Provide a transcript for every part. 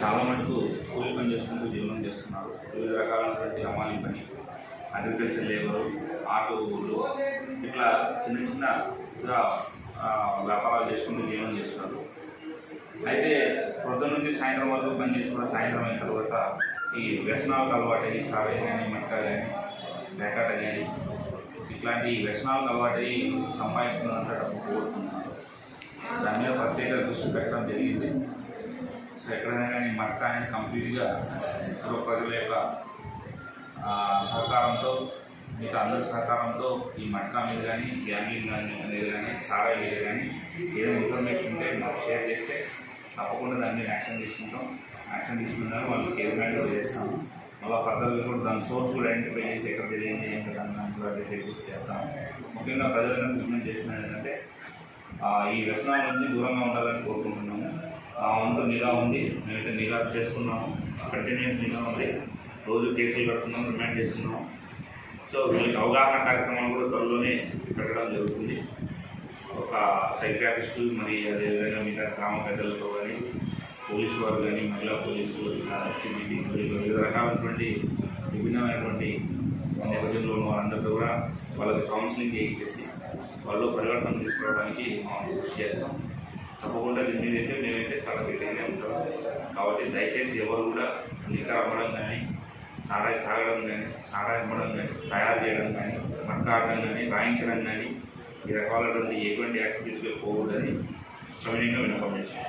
చాలా మటుకు కూలి పని చేసుకుంటూ జీవనం చేస్తున్నారు. వివిధ రకాలైనటువంటి అమ్మాయి పని, అగ్రికల్చర్ లేబరు, ఆటోలు, ఇట్లా చిన్న చిన్నగా వ్యాపారాలు చేసుకుంటూ జీవనం చేస్తున్నారు. అయితే పొద్దున్న నుంచి సాయంత్రం వరకు పని చేసుకున్న సాయంత్రం అయిన తర్వాత ఈ వ్యసనాలకు అలవాటయ్యి సావే కానీ, మట్ట కానీ, బేకాట కానీ ఇట్లాంటి వ్యసనాలకు అలవాటయ్యి సంపాదించుకున్నంత డబ్బు కోరుకుంటున్నారు. దాని మీద ప్రత్యేక దృష్టి పెట్టడం జరిగింది. సో ఎక్కడైనా కానీ మట్ట అనేది కంప్లీట్గా ప్రజల యొక్క సహకారంతో, మిగతా అందరి సహకారంతో ఈ మట్కా మీద కానీ, గ్యాంగ్లింగ్ మీద కానీ, సారాయి మీద కానీ ఏదైనా ఇన్ఫర్మేషన్ ఉంటే మాకు షేర్ చేస్తే తప్పకుండా దాన్ని యాక్షన్ తీసుకుంటాం. యాక్షన్ తీసుకున్నాను వాళ్ళకి ఏమైనా చేస్తాము. మళ్ళీ ఫర్దర్గా కూడా దాని సోర్స్ కూడా ఐడెంటిఫై చేసి ఎక్కడ తెలియజేయండి ఏంటి దాన్ని కూడా డెసిస్ చేస్తాము. ముఖ్యంగా ప్రజలను రికమెండ్ చేస్తున్నది ఏంటంటే ఈ వ్యసనాల నుంచి దూరంగా ఉండాలని కోరుకుంటున్నాము. ఆ వంతు నిఘా ఉంది, మేమైతే నిఘా చేస్తున్నాము, కంటిన్యూస్ నిఘా ఉంది, రోజు కేసులు కడుతున్నాము, రిమాండ్ చేస్తున్నాము. సో వీళ్ళకి అవగాహన కార్యక్రమాలు కూడా త్వరలోనే పెట్టడం జరుగుతుంది. ఒక సైకియాట్రిస్టు, మరి అదేవిధంగా మిగతా గ్రామ పెద్దలతో కానీ, పోలీసు వారు కానీ, మహిళా పోలీసు, సిబిటి, వివిధ రకాలైనటువంటి విభిన్నమైనటువంటి నేపథ్యంలో ఉన్న వారందరితో కూడా వాళ్ళకి కౌన్సిలింగ్ చేయించేసి వాళ్ళు పరివర్తన తీసుకురావడానికి మనం కృషి చేస్తాం. తప్పకుండా దీని మీద అయితే మేమైతే చాలా గట్టిగానే ఉంటాం. కాబట్టి దయచేసి ఎవరు కూడా లిక్కర్ అమ్మడం కానీ, సారాయి తాగడం కానీ, సారాయి అమ్మడం కానీ, తయారు చేయడం కానీ, మట్టాడడం కానీ, రాయించడం కానీ ఈ రకాలైనటువంటి ఎటువంటి యాక్టివిటీస్లో పోకూడదని సవినయంగా విన్నపం చేస్తాం.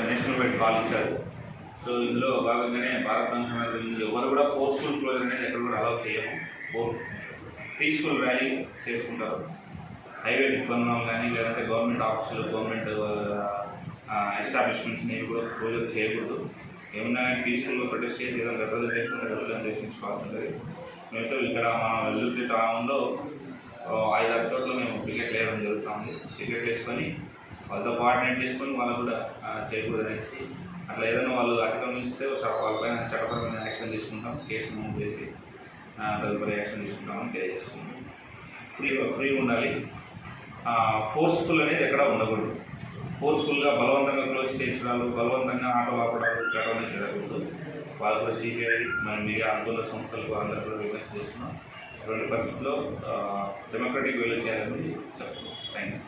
నేషనల్ వైడ్ కాల్ ఇచ్చారు. సో ఇందులో భాగంగానే భారతదేశం ఎవరు కూడా ఫోర్స్ఫుల్ క్లోజర్ అనేది ఎక్కడ కూడా అలౌ చేయము. పీస్ఫుల్ ర్యాలీ చేసుకుంటారు. హైవే దిగ్బంధనం కానీ, లేదంటే గవర్నమెంట్ ఆఫీసులు, గవర్నమెంట్ ఎస్టాబ్లిష్మెంట్స్ని కూడా క్లోజర్ చేయకూడదు. ఏమన్నా కానీ పీస్ఫుల్గా ప్రొటెస్ట్ చేసి ఏదైనా రిప్రజెంటేషన్ ఇచ్చుకోవాల్సి ఉంటుంది. మేమైతే ఇక్కడ మన వెల్లుర్తి టౌన్లో 5-6 చోట్ల మేము టికెట్లు వేయడం జరుగుతుంది. టికెట్లు వేసుకొని వాళ్ళతో కోఆర్డినేట్ చేసుకొని వాళ్ళు కూడా చేయకూడదు అనేసి, అట్లా ఏదైనా వాళ్ళు అతిక్రమిస్తే వాళ్ళపైన చట్టపరమైన యాక్షన్ తీసుకుంటాం, కేసు నమోదు చేసి తదుపరి యాక్షన్ తీసుకుంటామని తెలియజేస్తున్నాం. ఫ్రీ ఉండాలి. ఫోర్స్ఫుల్ అనేది ఎక్కడ ఉండకూడదు. ఫోర్స్ఫుల్గా బలవంతంగా క్లోజ్ చేయించడాలు, బలవంతంగా ఆటో ఆపడాలు ఇట్లాంటివన్నీ జరగకూడదు. వాళ్ళు కూడా సిబిఐ, మన మీడియా ఆందోళన సంస్థలకు అందరూ కూడా విజ్ఞప్తి చేస్తున్నాం. ఇటువంటి పరిస్థితుల్లో డెమోక్రటిక్ వేలో చేయాలని చెప్తున్నాం. Thank you.